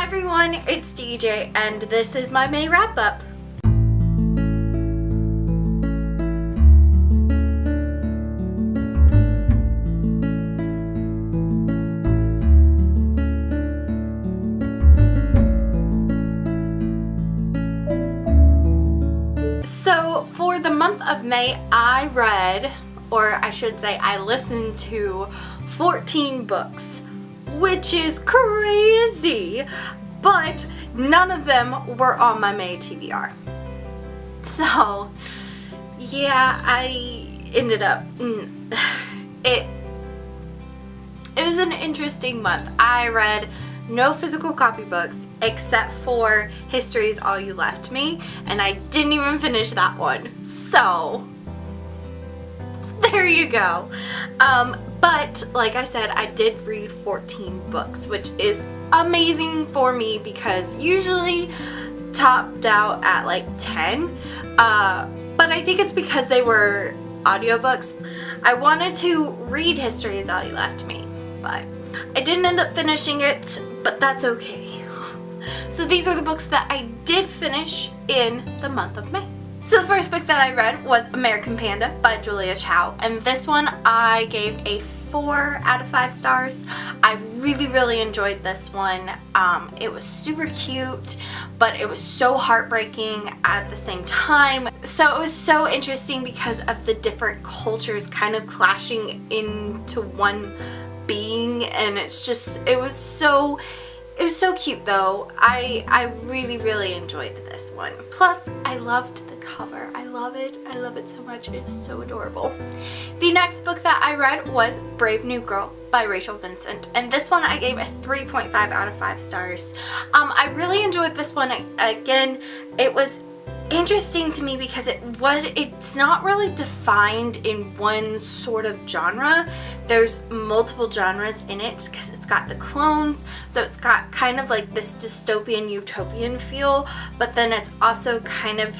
Hi everyone, it's DJ and this is my May wrap up. So for the month of May, I read, or I should say I listened to 14 books, which is crazy, but none of them were on my May TBR. So yeah, I ended up, it was an interesting month. I read no physical copybooks except for History's All You Left Me, and I didn't even finish that one. So there you go. But like I said, I did read 14 books, which is amazing for me because usually topped out at like 10. But I think it's because they were audiobooks. I wanted to read History Is All You Left Me, but I didn't end up finishing it, but that's okay. So these are the books that I did finish in the month of May. So the first book that I read was American Panda by Juliet Club, and this one I gave a 4 out of 5 stars. I really enjoyed this one. It was super cute, but it was so heartbreaking at the same time. So it was so interesting because of the different cultures kind of clashing into one being, and it was so cute though. I really enjoyed this one. Plus I loved the cover. I love it so much. It's so adorable. The next book that I read was Brave New Girl by Rachel Vincent, and this one I gave a 3.5 out of 5 stars. I really enjoyed this one. Again, it was interesting to me because it's not really defined in one sort of genre. There's multiple genres in it because it's got the clones, so it's got kind of like this dystopian utopian feel, but then it's also kind of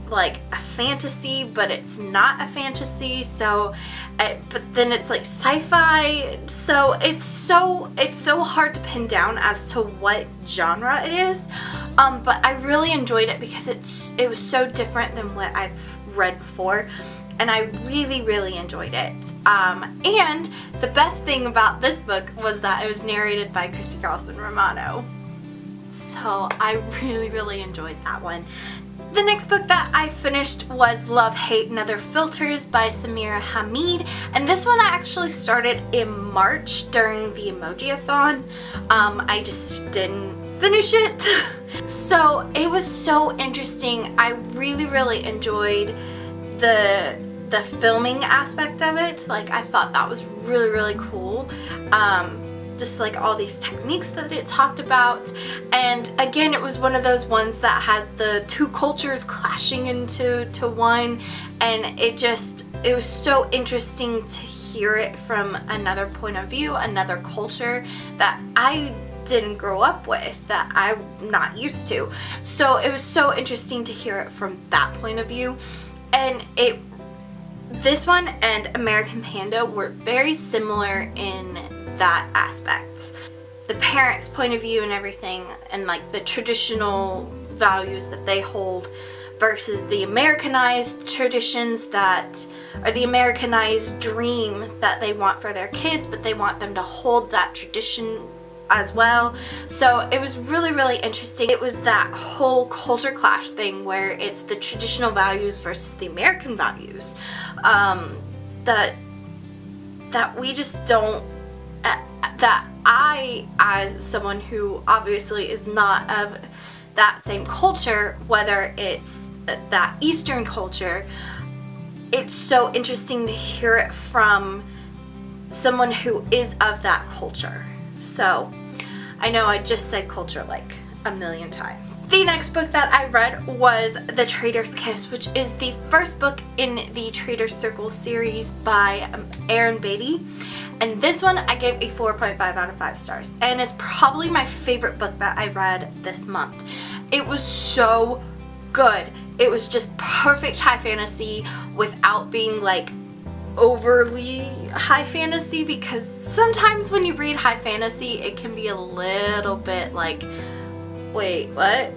like a fantasy, but it's not a fantasy, so but then it's like sci-fi, so it's so hard to pin down as to what genre it is. But I really enjoyed it because it was so different than what I've read before, and I really enjoyed it. And the best thing about this book was that it was narrated by Christy Carlson Romano, so I really enjoyed that one. The next book that I finished was Love, Hate, and Other Filters by Samira Hamid, and this one I actually started in March during the Emoji-a-thon. I just didn't finish it. So it was so interesting. I really enjoyed the filming aspect of it. Like, I thought that was really cool. Just like all these techniques that it talked about, and again, it was one of those ones that has the two cultures clashing into one, and it was so interesting to hear it from another point of view, another culture that I didn't grow up with, that I'm not used to. So it was so interesting to hear it from that point of view, and this one and American Panda were very similar in that aspect. The parents' point of view and everything, and like the traditional values that they hold versus the Americanized traditions that are the Americanized dream that they want for their kids, but they want them to hold that tradition as well. So it was really interesting. It was that whole culture clash thing where it's the traditional values versus the American values, that we just don't, that I, as someone who obviously is not of that same culture, whether it's that Eastern culture, it's so interesting to hear it from someone who is of that culture. So I know I just said culture like a million times. The next book that I read was The Traitor's Kiss, which is the first book in the Traitor's Circle series by Aaron Beatty. And this one I gave a 4.5 out of 5 stars, and it's probably my favorite book that I read this month. It was so good. It was just perfect high fantasy without being like overly high fantasy, because sometimes when you read high fantasy it can be a little bit like wait, what?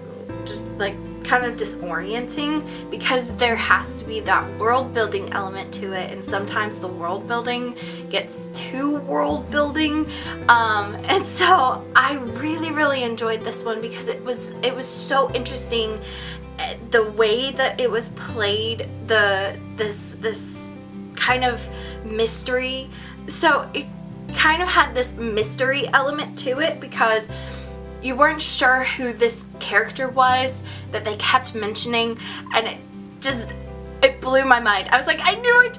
Just like kind of disorienting, because there has to be that world building element to it, and sometimes the world building gets too world building, and so I really enjoyed this one because it was so interesting, the way that it was played, this kind of mystery. So it kind of had this mystery element to it because you weren't sure who this character was that they kept mentioning, and it blew my mind. I was like, I knew it.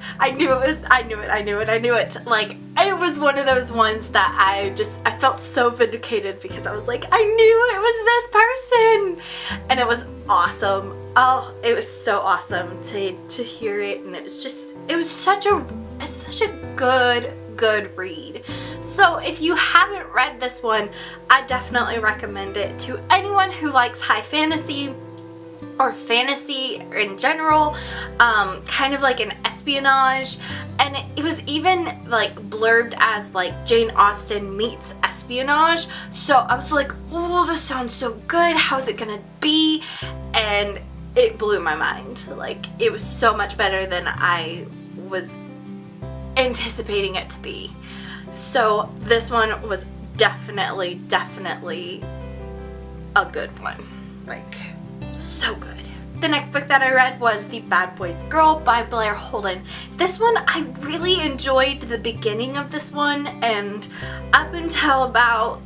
Like, it was one of those ones that I felt so vindicated because I was like, I knew it was this person, and it was awesome. Oh, it was so awesome to hear it, and it was such a good read. So if you haven't read this one, I definitely recommend it to anyone who likes high fantasy or fantasy in general, kind of like an espionage, and it was even like blurbed as like Jane Austen meets espionage. So I was like, oh, this sounds so good, how's it gonna be? And it blew my mind. Like, it was so much better than I was anticipating it to be. So this one was definitely a good one. Like, so good. The next book that I read was The Bad Boys Girl by Blair Holden. This one, I really enjoyed the beginning of this one, and up until about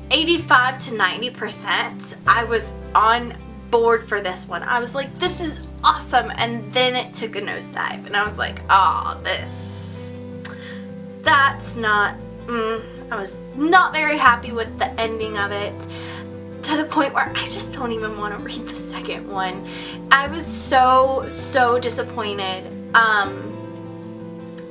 85 to 90%, I was on board for this one. I was like, this is awesome, and then it took a nosedive, and I was like, oh, that's not, I was not very happy with the ending of it, to the point where I just don't even want to read the second one. I was so disappointed,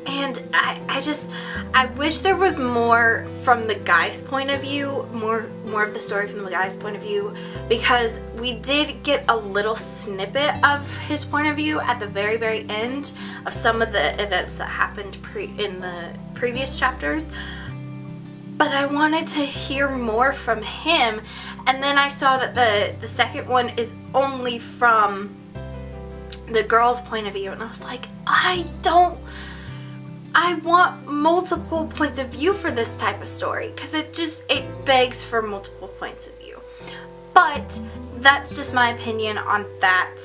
and I wish there was more from the guy's point of view, more of the story from the guy's point of view, because we did get a little snippet of his point of view at the very end of some of the events that happened in the previous chapters, but I wanted to hear more from him. And then I saw that the second one is only from the girl's point of view, and I was like, I want multiple points of view for this type of story, because it begs for multiple points of view. But that's just my opinion on that.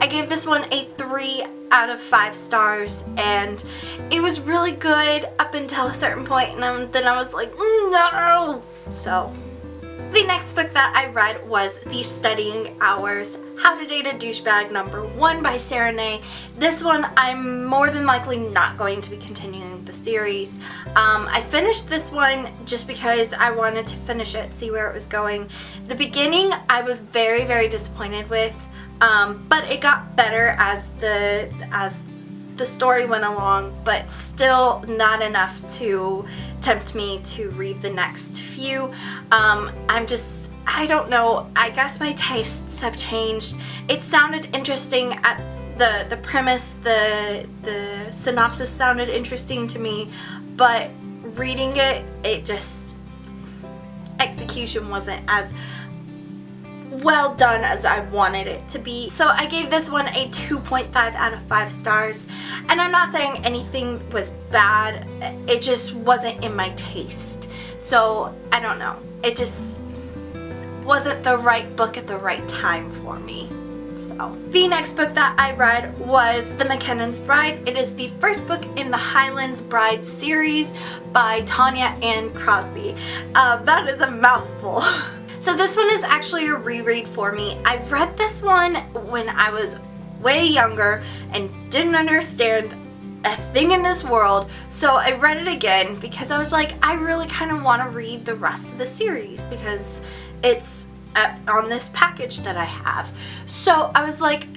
I gave this one a 3 out of 5 stars, and it was really good up until a certain point, and then I was like, no! So the next book that I read was The Studying Hours, How to Date a Douchebag #1 by Sarah Nay. This one, I'm more than likely not going to be continuing the series. I finished this one just because I wanted to finish it, see where it was going. The beginning, I was very disappointed with, but it got better as the story went along, but still not enough to tempt me to read the next few. I don't know, I guess my tastes have changed. It sounded interesting at the premise, the synopsis sounded interesting to me, but reading it, execution wasn't as well done as I wanted it to be. So I gave this one a 2.5 out of 5 stars, and I'm not saying anything was bad, it just wasn't in my taste. So I don't know, it just wasn't the right book at the right time for me. So the next book that I read was The McKenzies Bride. It is the first book in the Highlands Bride series by Tanya Ann Crosby. That is a mouthful. So this one is actually a reread for me. I read this one when I was way younger and didn't understand a thing in this world, so I read it again because I was like, I really kind of want to read the rest of the series because it's on this package that I have. So I was like,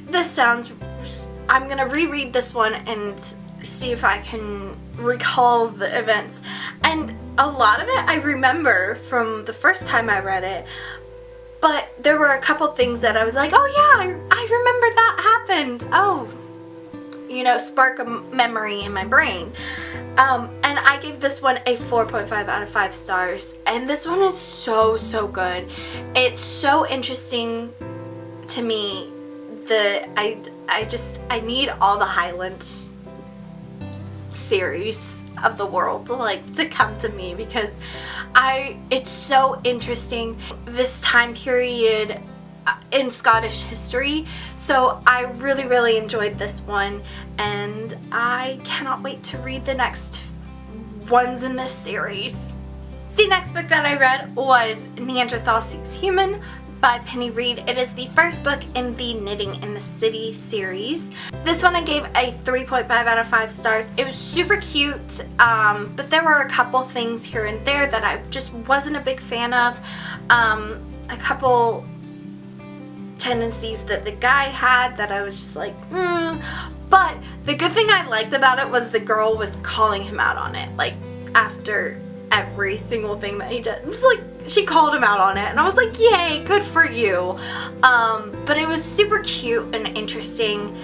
I'm gonna reread this one and see if I can recall the events, and a lot of it I remember from the first time I read it, but there were a couple things that I was like, oh yeah, I remember that happened. Oh, you know, spark a memory in my brain. And I gave this one a 4.5 out of 5 stars, and this one is so good. It's so interesting to me. I need all the Highland series of the world to come to me, because it's so interesting, this time period in Scottish history. So I really enjoyed this one, and I cannot wait to read the next ones in this series. The next book that I read was Neanderthal Seeks Human by Penny Reed. It is the first book in the Knitting in the City series. This one I gave a 3.5 out of 5 stars. It was super cute, but there were a couple things here and there that I just wasn't a big fan of. A couple tendencies that the guy had that I was just like, But the good thing I liked about it was the girl was calling him out on it, like after every single thing that he did. It's like she called him out on it, and I was like, yay, good for you. But it was super cute and interesting.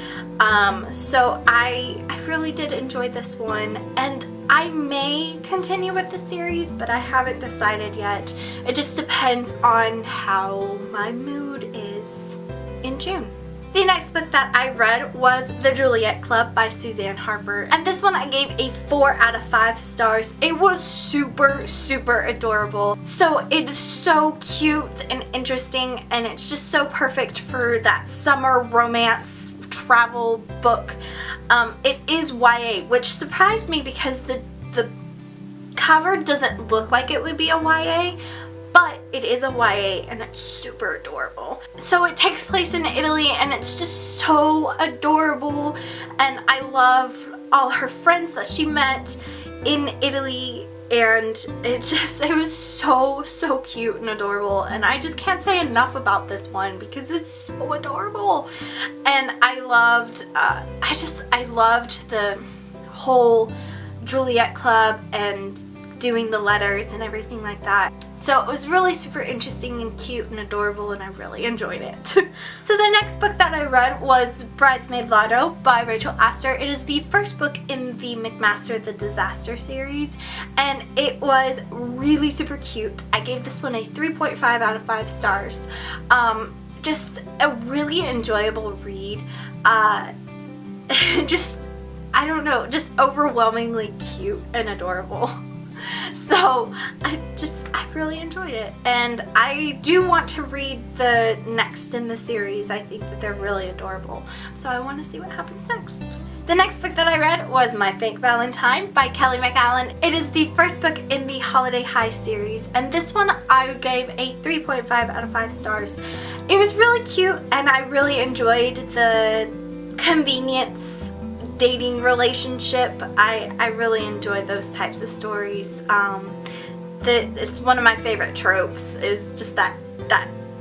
So I really did enjoy this one, and I may continue with the series, but I haven't decided yet. It just depends on how my mood is in June. The next book that I read was The Juliet Club by Suzanne Harper, and this one I gave a 4 out of 5 stars. It was super adorable. So it's so cute and interesting, and it's just so perfect for that summer romance travel book. It is YA, which surprised me because the cover doesn't look like it would be a YA, but it is a YA, and it's super adorable. So it takes place in Italy, and it's just so adorable, and I love all her friends that she met in Italy, and it was so cute and adorable, and I just can't say enough about this one because it's so adorable. And I loved the whole Juliet Club and doing the letters and everything like that. So it was really super interesting and cute and adorable, and I really enjoyed it. So the next book that I read was Bridesmaid Lotto by Rachel Astor. It is the first book in the McMaster the Disaster series, and it was really super cute. I gave this one a 3.5 out of 5 stars. Just a really enjoyable read. Just, I don't know, just overwhelmingly cute and adorable. So I really enjoyed it, and I do want to read the next in the series. I think that they're really adorable, so I want to see what happens next. The next book that I read was My Fink Valentine by Kelly McAllen. It is the first book in the Holiday High series, and this one I gave a 3.5 out of 5 stars. It was really cute, and I really enjoyed the convenience dating relationship. I really enjoy those types of stories. It's one of my favorite tropes, is just that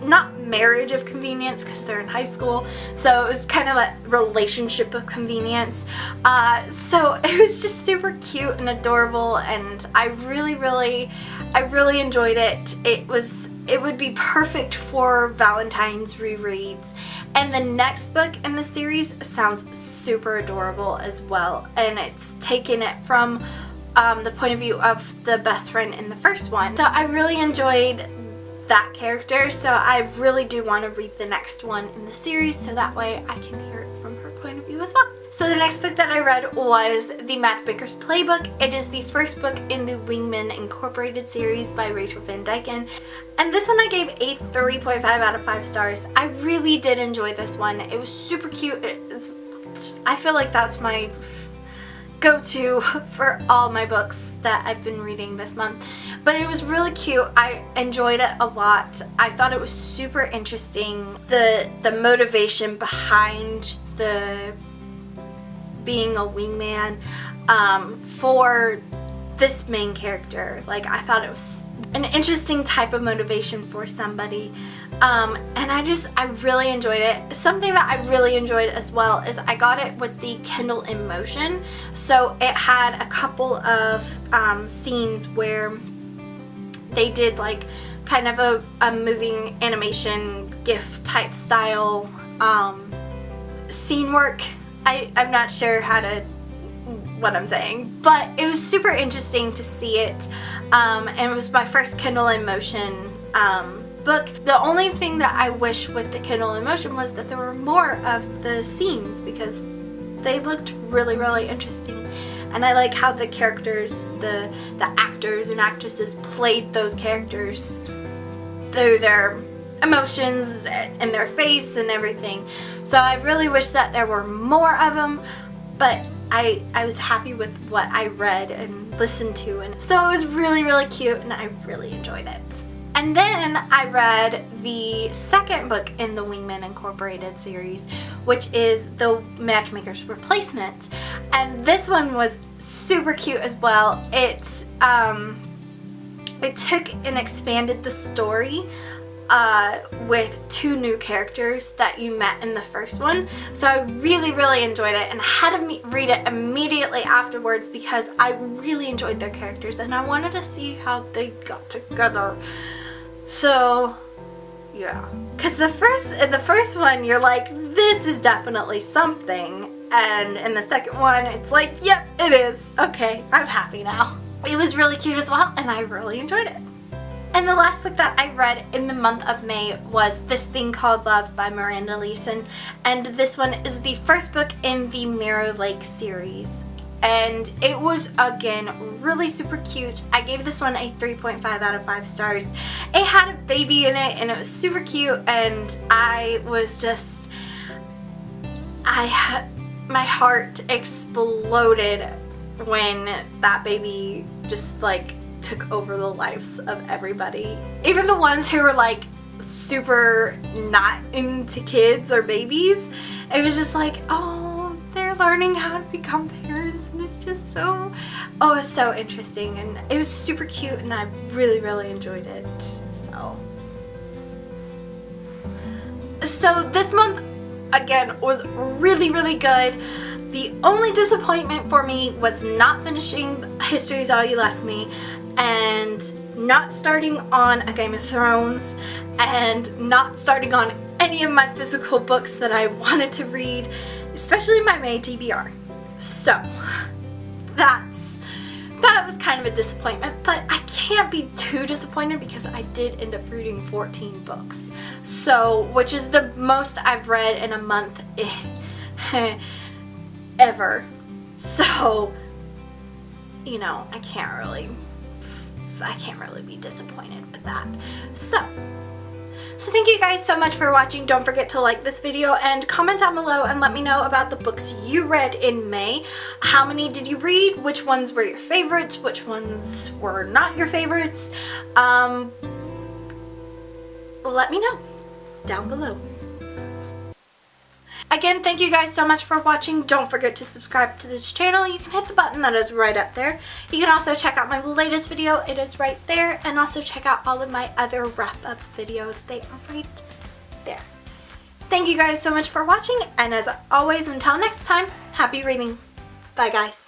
not marriage of convenience, because they're in high school, so it was kind of a relationship of convenience. So it was just super cute and adorable, and I really enjoyed it. It would be perfect for Valentine's rereads. And the next book in the series sounds super adorable as well, and it's taken it from the point of view of the best friend in the first one. So I really enjoyed that character, so I really do want to read the next one in the series, so that way I can hear it from her point of view as well. So the next book that I read was the Matt Vickers Playbook. It is the first book in the Wingman Incorporated series by Rachel Van Dyken. And this one I gave a 3.5 out of 5 stars. I really did enjoy this one. It was super cute. I feel like that's my go-to for all my books that I've been reading this month. But it was really cute. I enjoyed it a lot. I thought it was super interesting. The motivation behind the being a wingman for this main character. Like, I thought it was an interesting type of motivation for somebody, and I really enjoyed it. Something that I really enjoyed as well is I got it with the Kindle in Motion, so it had a couple of scenes where they did like kind of a moving animation GIF type style scene work I'm not sure what I'm saying, but it was super interesting to see it, and it was my first Kindle in Motion book. The only thing that I wish with the Kindle in Motion was that there were more of the scenes, because they looked really, really interesting. And I like how the characters, the actors and actresses played those characters through their emotions and their face and everything. So I really wish that there were more of them, but I was happy with what I read and listened to, and so it was really, really cute, and I really enjoyed it. And then I read the second book in the Wingman Incorporated series, which is The Matchmaker's Replacement, and this one was super cute as well. It took and expanded the story with 2 new characters that you met in the first one. So I really, really enjoyed it, and I had to read it immediately afterwards because I really enjoyed their characters and I wanted to see how they got together. So yeah, because in the first one you're like, this is definitely something, and in the second one it's like, yep, it is. Okay, I'm happy now. It was really cute as well, and I really enjoyed it. And the last book that I read in the month of May was This Thing Called Love by Miranda Leeson, and this one is the first book in the Mirror Lake series, and it was, again, really super cute. I gave this one a 3.5 out of 5 stars. It had a baby in it and it was super cute, and I was just, my heart exploded when that baby just like took over the lives of everybody. Even the ones who were like super not into kids or babies. It was just like, oh, they're learning how to become parents, and it's just so, oh, it was so interesting, and it was super cute, and I really, really enjoyed it. So this month, again, was really, really good. The only disappointment for me was not finishing History Is All You Left Me, and not starting on A Game of Thrones, and not starting on any of my physical books that I wanted to read, especially my May TBR. So that was kind of a disappointment, but I can't be too disappointed because I did end up reading 14 books. So, which is the most I've read in a month ever. So, you know, I can't really be disappointed with that. So thank you guys so much for watching. Don't forget to like this video and comment down below and let me know about the books you read in May. How many did you read? Which ones were your favorites? Which ones were not your favorites? Let me know down below. Again, thank you guys so much for watching. Don't forget to subscribe to this channel. You can hit the button that is right up there. You can also check out my latest video. It is right there. And also check out all of my other wrap-up videos. They are right there. Thank you guys so much for watching. And as always, until next time, happy reading. Bye, guys.